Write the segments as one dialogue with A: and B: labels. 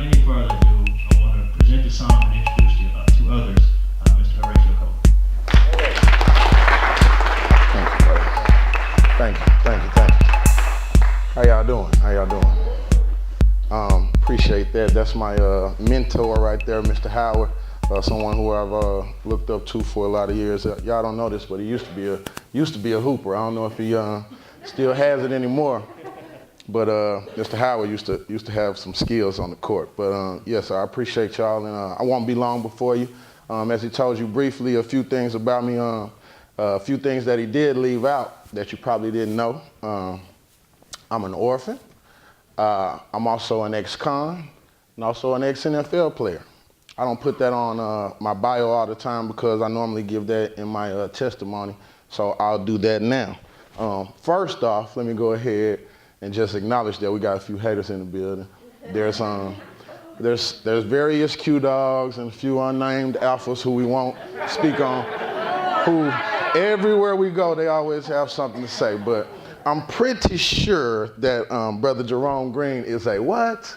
A: any further ado, I want to present the song and introduce you to others, Mr. Haracio Colen.
B: Thank you, brother. Thank you. How y'all doing? Appreciate that. That's my mentor right there, Mr. Howard. Someone who I've looked up to for a lot of years. Y'all don't know this, but he used to be a hooper. I don't know if he still has it anymore. But Mr. Howard used to have some skills on the court. But yes, I appreciate y'all, and I won't be long before you. As he told you briefly, a few things about me, a few things that he did leave out that you probably didn't know. I'm an orphan. I'm also an ex-con and also an ex-NFL player. I don't put that on my bio all the time because I normally give that in my testimony, so I'll do that now. First off, let me go ahead and just acknowledge that we got a few haters in the building. There's various Q dogs and a few unnamed alphas who we won't speak on, who everywhere we go, they always have something to say. But I'm pretty sure that Brother Jerome Green is a what?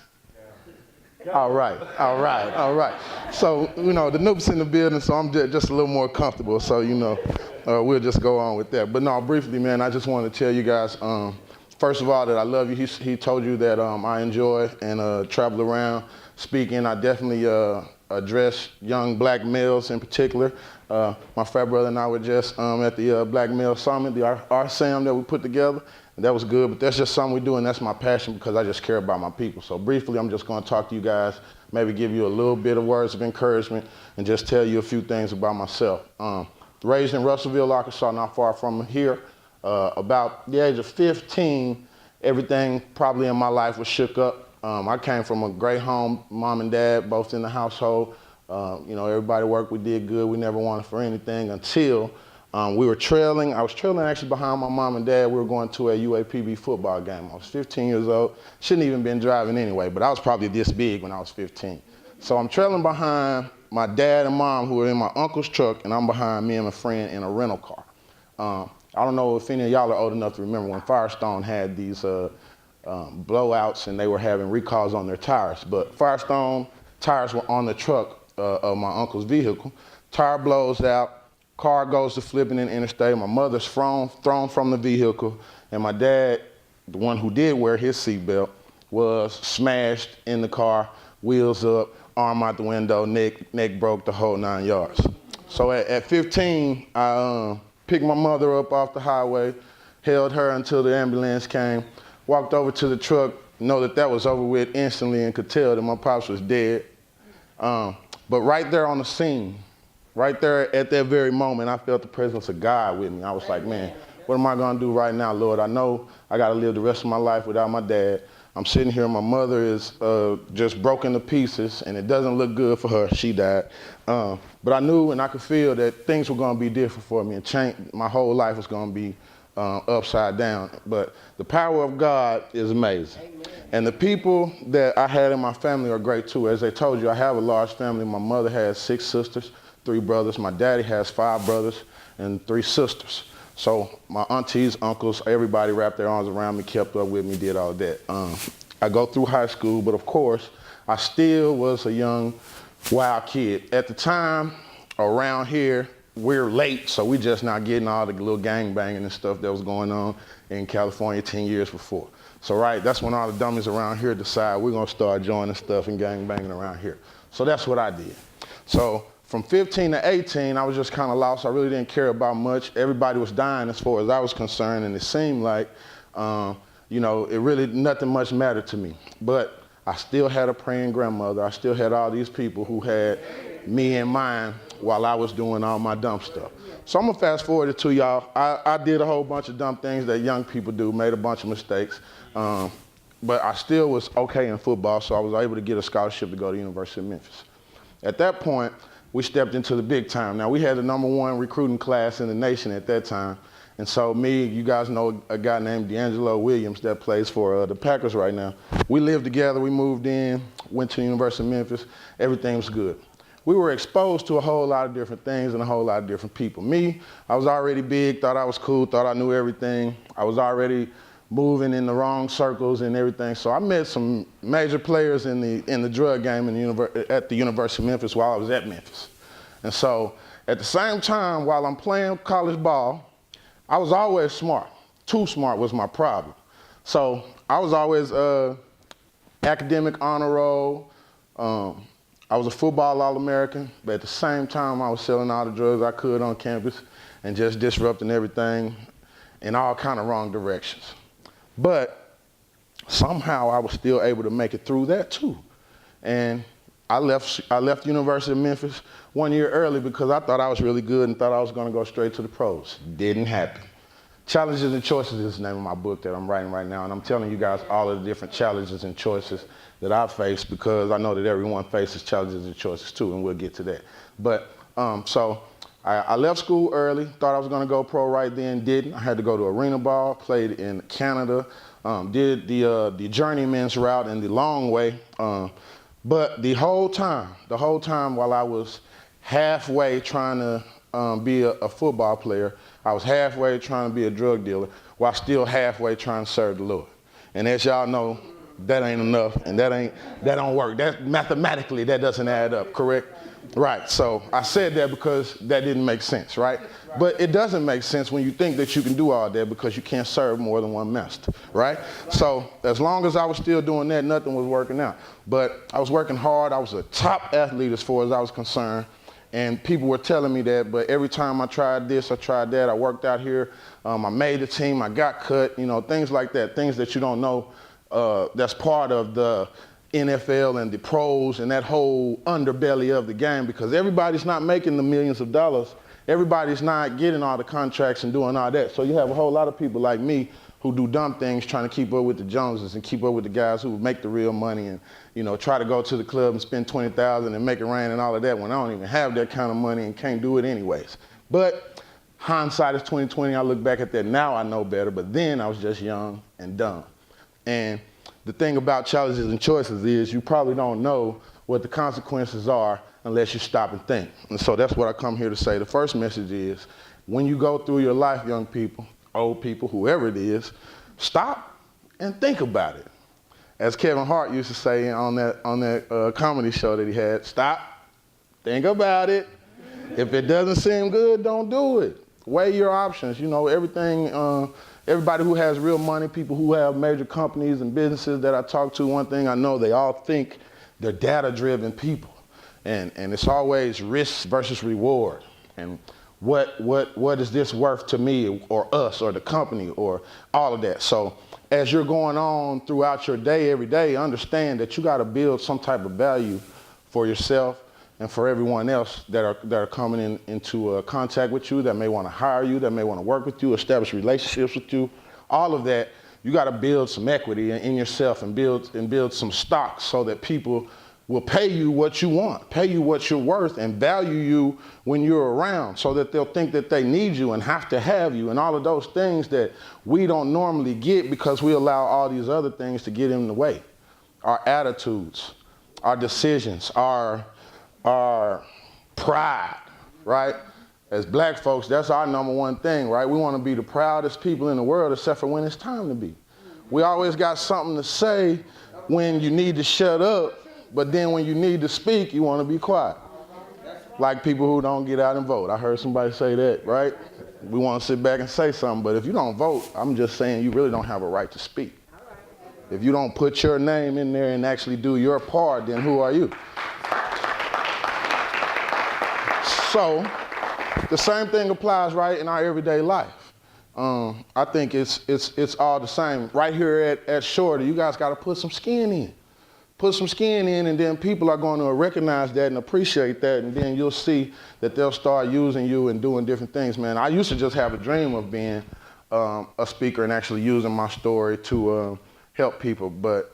B: All right. So, the noob's in the building, so I'm just a little more comfortable. So, we'll just go on with that. But no, briefly, man, I just want to tell you guys, first of all, that I love you. He told you that I enjoy and travel around speaking. I definitely address young black males in particular. My frat brother and I were just at the Black Male Summit, the RSAM that we put together. And that was good, but that's just something we do, and that's my passion because I just care about my people. So briefly, I'm just going to talk to you guys, maybe give you a little bit of words of encouragement, and just tell you a few things about myself. Raised in Russellville, Arkansas, not far from here. About the age of 15, everything probably in my life was shook up. I came from a great home, mom and dad, both in the household. Everybody worked, we did good. We never wanted for anything until we were trailing. I was trailing actually behind my mom and dad. We were going to a UAPB football game. I was 15 years old. Shouldn't even been driving anyway, but I was probably this big when I was 15. So I'm trailing behind my dad and mom who were in my uncle's truck, and I'm behind me and my friend in a rental car. I don't know if any of y'all are old enough to remember when Firestone had these blowouts and they were having recalls on their tires. But Firestone tires were on the truck of my uncle's vehicle. Tire blows out. Car goes to flipping in the interstate. My mother's thrown from the vehicle, and my dad, the one who did wear his seatbelt, was smashed in the car, wheels up, arm out the window, neck broke, the whole 9 yards. So at 15, I picked my mother up off the highway, held her until the ambulance came, walked over to the truck, know that was over with instantly, and could tell that my pops was dead. But right there on the scene, right there at that very moment, I felt the presence of God with me. I was like, man, what am I gonna do right now, Lord? I know I gotta live the rest of my life without my dad. I'm sitting here, my mother is just broken to pieces, and it doesn't look good for her. She died. But I knew and I could feel that things were gonna be different for me, and change. My whole life was gonna be upside down. But the power of God is amazing. Amen. And the people that I had in my family are great too. As I told you, I have a large family. My mother has 6 sisters, 3 brothers. My daddy has 5 brothers and 3 sisters. So my aunties, uncles, everybody wrapped their arms around me, kept up with me, did all that. I go through high school, but of course, I still was a young, wild kid. At the time, around here, we're late, so we just not getting all the little gang banging and stuff that was going on in California 10 years before. So that's when all the dummies around here decide we're gonna start joining stuff and gang banging around here. So that's what I did. So from 15 to 18, I was just kind of lost. I really didn't care about much. Everybody was dying as far as I was concerned, and it seemed like, it really, nothing much mattered to me. But I still had a praying grandmother. I still had all these people who had me in mind while I was doing all my dumb stuff. So I'm gonna fast forward it to y'all. I did a whole bunch of dumb things that young people do, made a bunch of mistakes. But I still was okay in football, so I was able to get a scholarship to go to the University of Memphis. At that point, we stepped into the big time. Now, we had the #1 recruiting class in the nation at that time. And so you guys know a guy named D'Angelo Williams that plays for the Packers right now. We lived together, we moved in, went to the University of Memphis, everything was good. We were exposed to a whole lot of different things and a whole lot of different people. Me, I was already big, thought I was cool, thought I knew everything. I was already moving in the wrong circles and everything. So I met some major players in the drug game at the University of Memphis while I was at Memphis. And so at the same time, while I'm playing college ball, I was always smart. Too smart was my problem. So I was always academic honor roll. I was a football All-American, but at the same time, I was selling all the drugs I could on campus and just disrupting everything in all kind of wrong directions. But somehow I was still able to make it through that too. And I left University of Memphis 1 year early because I thought I was really good and thought I was going to go straight to the pros. Didn't happen. Challenges and Choices is the name of my book that I'm writing right now, and I'm telling you guys all of the different challenges and choices that I've faced because I know that everyone faces challenges and choices too, and we'll get to that. But so I left school early, thought I was going to go pro right then, didn't. I had to go to arena ball, played in Canada, did the journeyman's route and the long way. But the whole time while I was halfway trying to be a football player, I was halfway trying to be a drug dealer while still halfway trying to serve the Lord. And as y'all know, that ain't enough, and that don't work. That mathematically, that doesn't add up, correct? Right, so I said that because that didn't make sense, right? But it doesn't make sense when you think that you can do all that because you can't serve more than one master, right? So as long as I was still doing that, nothing was working out. But I was working hard. I was a top athlete as far as I was concerned. And people were telling me that, but every time I tried this, I tried that, I worked out here, I made the team, I got cut, things like that, things that you don't know that's part of the NFL and the pros and that whole underbelly of the game, because everybody's not making the millions of dollars. Everybody's not getting all the contracts and doing all that. So you have a whole lot of people like me who do dumb things trying to keep up with the Joneses and keep up with the guys who make the real money and, try to go to the club and spend $20,000 and make it rain and all of that when I don't even have that kind of money and can't do it anyways. But hindsight is 20/20. I look back at that now, I know better, but then I was just young and dumb. And the thing about challenges and choices is you probably don't know what the consequences are unless you stop and think. And so that's what I come here to say. The first message is when you go through your life, young people, old people, whoever it is, stop and think about it. As Kevin Hart used to say on that comedy show that he had, stop, think about it. If it doesn't seem good, don't do it. Weigh your options. Everybody who has real money, people who have major companies and businesses that I talk to, one thing I know, they all think they're data-driven people. And it's always risk versus reward. And what is this worth to me or us or the company or all of that. So as you're going on throughout your day, every day, understand that you got to build some type of value for yourself and for everyone else that are coming into contact with you, that may want to hire you, that may want to work with you, establish relationships with you. All of that, you got to build some equity in yourself and build some stock so that people will pay you what you want, pay you what you're worth, and value you when you're around so that they'll think that they need you and have to have you and all of those things that we don't normally get because we allow all these other things to get in the way. Our attitudes, our decisions, our pride, right? As black folks, that's our number one thing, right? We want to be the proudest people in the world except for when it's time to be. We always got something to say when you need to shut up, but then when you need to speak, you want to be quiet. Like people who don't get out and vote. I heard somebody say that, right? We want to sit back and say something, but if you don't vote, I'm just saying you really don't have a right to speak. If you don't put your name in there and actually do your part, then who are you? So the same thing applies, right, in our everyday life. I think it's all the same. Right here at Shorty, you guys got to put some skin in. Put some skin in, and then people are going to recognize that and appreciate that, and then you'll see that they'll start using you and doing different things, man. I used to just have a dream of being a speaker and actually using my story to help people, but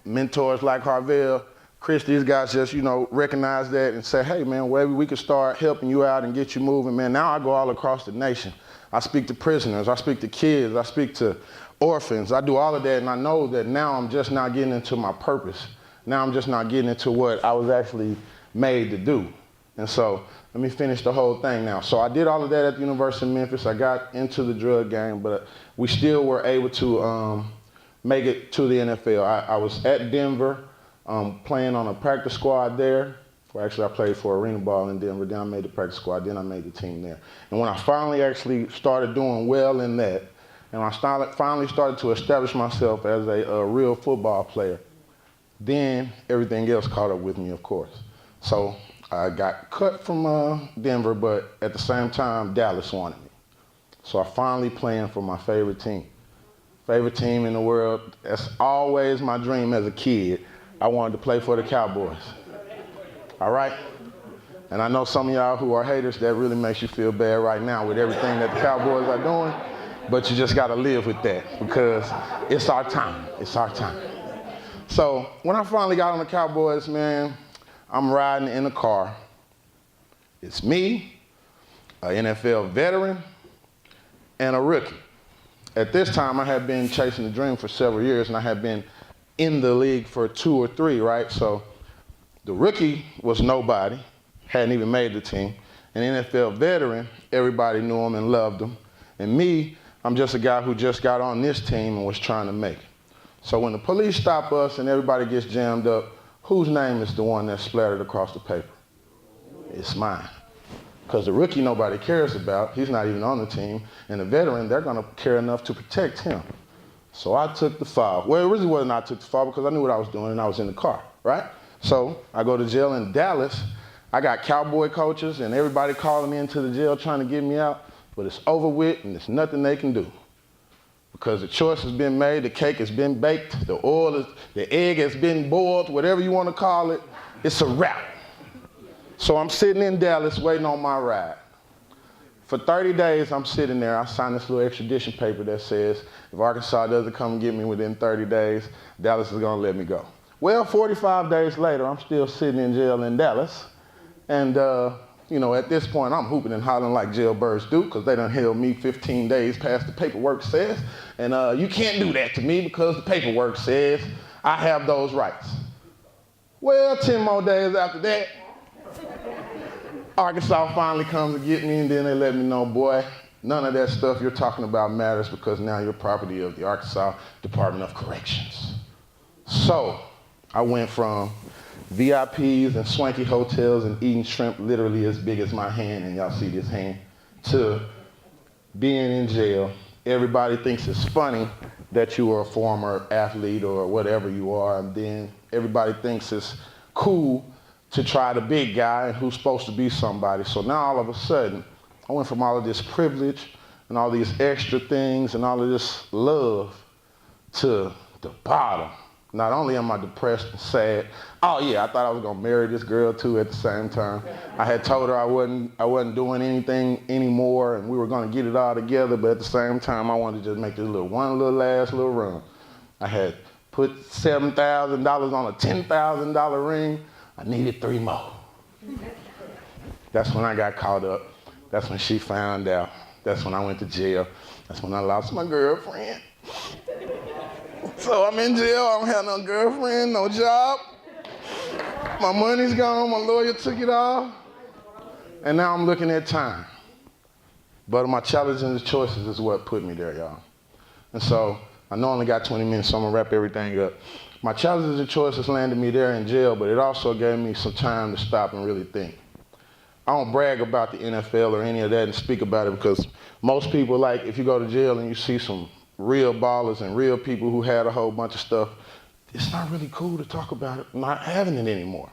B: mentors like Harvell, Chris, these guys just, recognize that and say, hey, man, maybe we could start helping you out and get you moving, man. Now I go all across the nation. I speak to prisoners, I speak to kids, I speak to orphans. I do all of that, and I know that now I'm just not getting into my purpose. Now I'm just not getting into what I was actually made to do. And so let me finish the whole thing now. So I did all of that at the University of Memphis. I got into the drug game, but we still were able to make it to the NFL. I was at Denver playing on a practice squad there. Well, actually, I played for arena ball in Denver. Then I made the practice squad. Then I made the team there. And when I finally actually started doing well in that, and I finally started to establish myself as a real football player, then everything else caught up with me, of course. So I got cut from Denver, but at the same time, Dallas wanted me. So I finally playing for my favorite team. Favorite team in the world. That's always my dream as a kid. I wanted to play for the Cowboys. All right? And I know some of y'all who are haters, that really makes you feel bad right now with everything that the Cowboys are doing, but you just got to live with that because it's our time. It's our time. So when I finally got on the Cowboys, man, I'm riding in a car. It's me, an NFL veteran, and a rookie. At this time, I had been chasing the dream for several years, and I had been in the league for 2 or 3, right? So the rookie was nobody, hadn't even made the team. An NFL veteran, everybody knew him and loved him. And me, I'm just a guy who just got on this team and was trying to make it. So when the police stop us and everybody gets jammed up, whose name is the one that's splattered across the paper? It's mine. Because the rookie nobody cares about, he's not even on the team, and the veteran, they're gonna care enough to protect him. So I took the fall. Well, it really wasn't I took the fall because I knew what I was doing and I was in the car, right? So I go to jail in Dallas. I got cowboy coaches and everybody calling me into the jail trying to get me out, but it's over with and there's nothing they can do. Because the choice has been made, the cake has been baked, the egg has been boiled, whatever you want to call it, it's a wrap. So I'm sitting in Dallas waiting on my ride. For 30 days, I'm sitting there. I signed this little extradition paper that says if Arkansas doesn't come and get me within 30 days, Dallas is going to let me go. Well, 45 days later, I'm still sitting in jail in Dallas. And, at this point, I'm hooping and hollering like jailbirds do because they done held me 15 days past the paperwork says. And you can't do that to me because the paperwork says I have those rights. Well, 10 more days after that, Arkansas finally comes to get me, and then they let me know, boy, none of that stuff you're talking about matters because now you're property of the Arkansas Department of Corrections. So I went from VIPs and swanky hotels and eating shrimp literally as big as my hand, and y'all see this hand, to being in jail. Everybody thinks it's funny that you are a former athlete or whatever you are, and then everybody thinks it's cool to try the big guy and who's supposed to be somebody. So now all of a sudden, I went from all of this privilege and all these extra things and all of this love to the bottom. Not only am I depressed and sad, oh yeah, I thought I was gonna marry this girl too at the same time. I had told her I wasn't doing anything anymore and we were gonna get it all together, but at the same time I wanted to just make this one last little run. I had put $7,000 on a $10,000 ring. I needed 3 more. That's when I got caught up. That's when she found out. That's when I went to jail. That's when I lost my girlfriend. So I'm in jail, I don't have no girlfriend, no job. My money's gone, my lawyer took it all. And now I'm looking at time. But my challenges and choices is what put me there, y'all. And so I know I only got 20 minutes, so I'm gonna wrap everything up. My challenges and choices landed me there in jail, but it also gave me some time to stop and really think. I don't brag about the NFL or any of that and speak about it because most people, like, if you go to jail and you see some real ballers and real people who had a whole bunch of stuff, it's not really cool to talk about it, not having it anymore.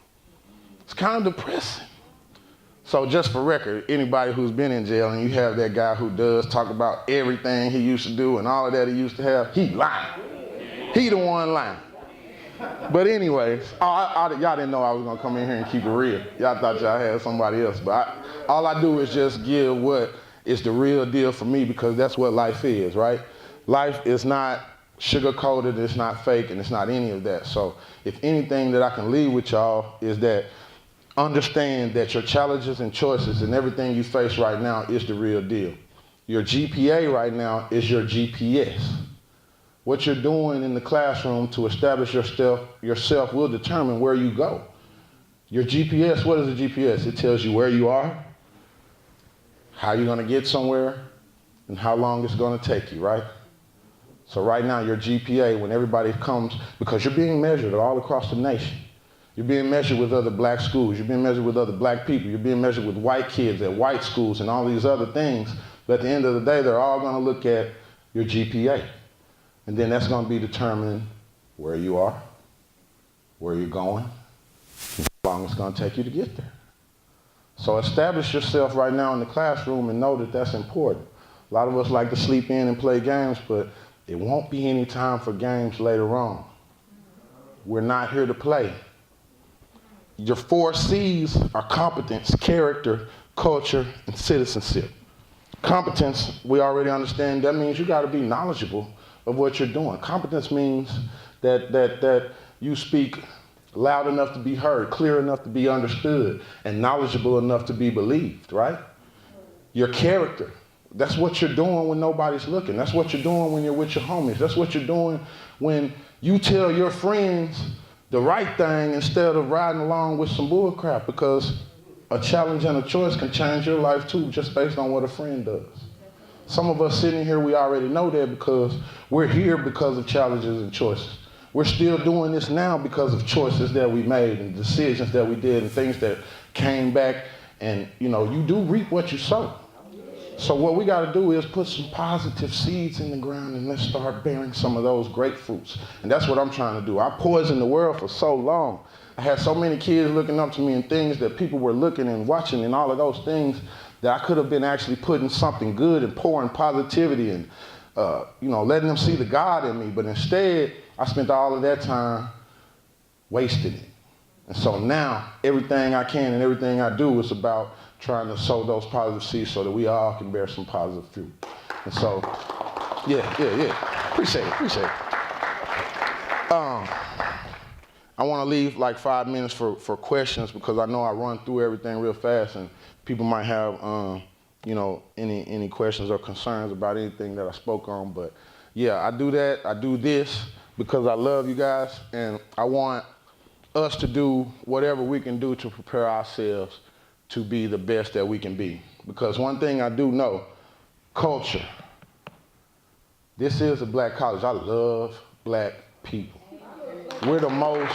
B: It's kind of depressing. So just for record, anybody who's been in jail and you have that guy who does talk about everything he used to do and all of that he used to have, he lying. He the one lying. But anyways, y'all didn't know I was gonna come in here and keep it real. Y'all thought y'all had somebody else, but all I do is just give what is the real deal for me because that's what life is, right? Life is not sugar-coated, it's not fake, and it's not any of that. So if anything that I can leave with y'all is that understand that your challenges and choices and everything you face right now is the real deal. Your GPA right now is your GPS. What you're doing in the classroom to establish yourself will determine where you go. Your GPS, what is a GPS? It tells you where you are, how you're going to get somewhere, and how long it's going to take you, right? So right now, your GPA, when everybody comes, because you're being measured all across the nation. You're being measured with other black schools. You're being measured with other black people. You're being measured with white kids at white schools and all these other things. But at the end of the day, they're all going to look at your GPA. And then that's going to be determining where you are, where you're going, and how long it's going to take you to get there. So establish yourself right now in the classroom and know that that's important. A lot of us like to sleep in and play games, but it won't be any time for games later on. We're not here to play. Your 4 C's are competence, character, culture, and citizenship. Competence, we already understand, that means you got to be knowledgeable of what you're doing. Competence means that you speak loud enough to be heard, clear enough to be understood, and knowledgeable enough to be believed, right? Your character, that's what you're doing when nobody's looking. That's what you're doing when you're with your homies. That's what you're doing when you tell your friends the right thing instead of riding along with some bull crap, because a challenge and a choice can change your life too, just based on what a friend does. Some of us sitting here, we already know that because we're here because of challenges and choices. We're still doing this now because of choices that we made and decisions that we did and things that came back, and you do reap what you sow. So what we got to do is put some positive seeds in the ground and let's start bearing some of those great fruits. And that's what I'm trying to do. I poisoned the world for so long. I had so many kids looking up to me and things that people were looking and watching and all of those things that I could have been actually putting something good and pouring positivity and, letting them see the God in me. But instead, I spent all of that time wasting it. And so now everything I can and everything I do is about trying to sow those positive seeds so that we all can bear some positive fruit. And so, yeah. Appreciate it. I want to leave like 5 minutes for questions, because I know I run through everything real fast and people might have, any questions or concerns about anything that I spoke on. But yeah, I do that. I do this because I love you guys, and I want us to do whatever we can do to prepare ourselves to be the best that we can be. Because one thing I do know, culture. This is a black college. I love black people. We're the most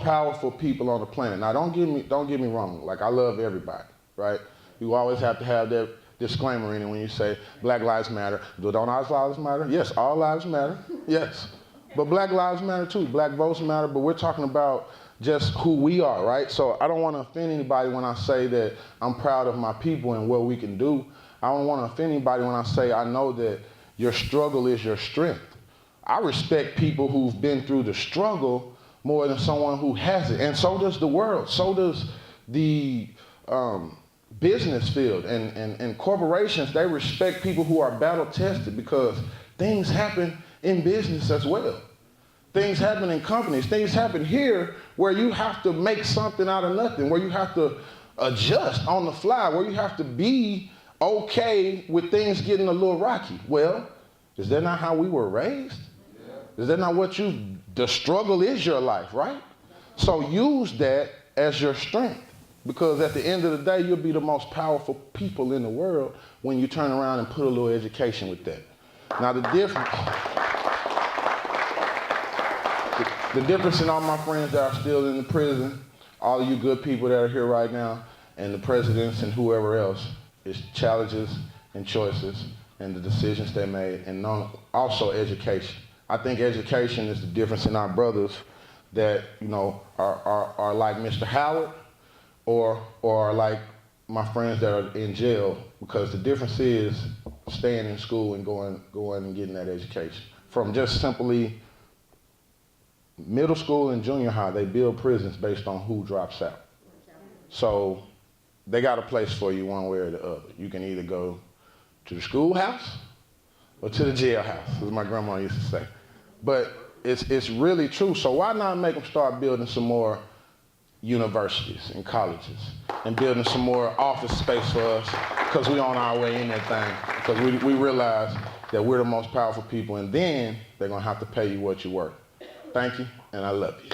B: powerful people on the planet. Now don't get me wrong. Like, I love everybody, right? You always have to have that disclaimer in it when you say Black Lives Matter. Don't all lives matter? Yes, all lives matter. Yes. But black lives matter too. Black votes matter, but we're talking about just who we are, right? So I don't want to offend anybody when I say that I'm proud of my people and what we can do. I don't want to offend anybody when I say I know that your struggle is your strength. I respect people who've been through the struggle more than someone who hasn't. And so does the world. So does the business field and corporations. They respect people who are battle tested, because things happen in business as well. Things happen in companies. Things happen here where you have to make something out of nothing, where you have to adjust on the fly, where you have to be okay with things getting a little rocky. Well, is that not how we were raised? Is that not what the struggle is your life, right? So use that as your strength, because at the end of the day, you'll be the most powerful people in the world when you turn around and put a little education with that. Now the difference in all my friends that are still in the prison, all of you good people that are here right now, and the presidents and whoever else, is challenges and choices and the decisions they made, and also education. I think education is the difference in our brothers that, are like Mr. Howard or are like my friends that are in jail, because the difference is staying in school and going and getting that education. From just simply middle school and junior high, they build prisons based on who drops out. So they got a place for you one way or the other. You can either go to the schoolhouse or to the jailhouse, as my grandma used to say. But it's really true. So why not make them start building some more universities and colleges and building some more office space for us, because we're on our way in that thing. Because we realize that we're the most powerful people, and then they're going to have to pay you what you're worth. Thank you, and I love you.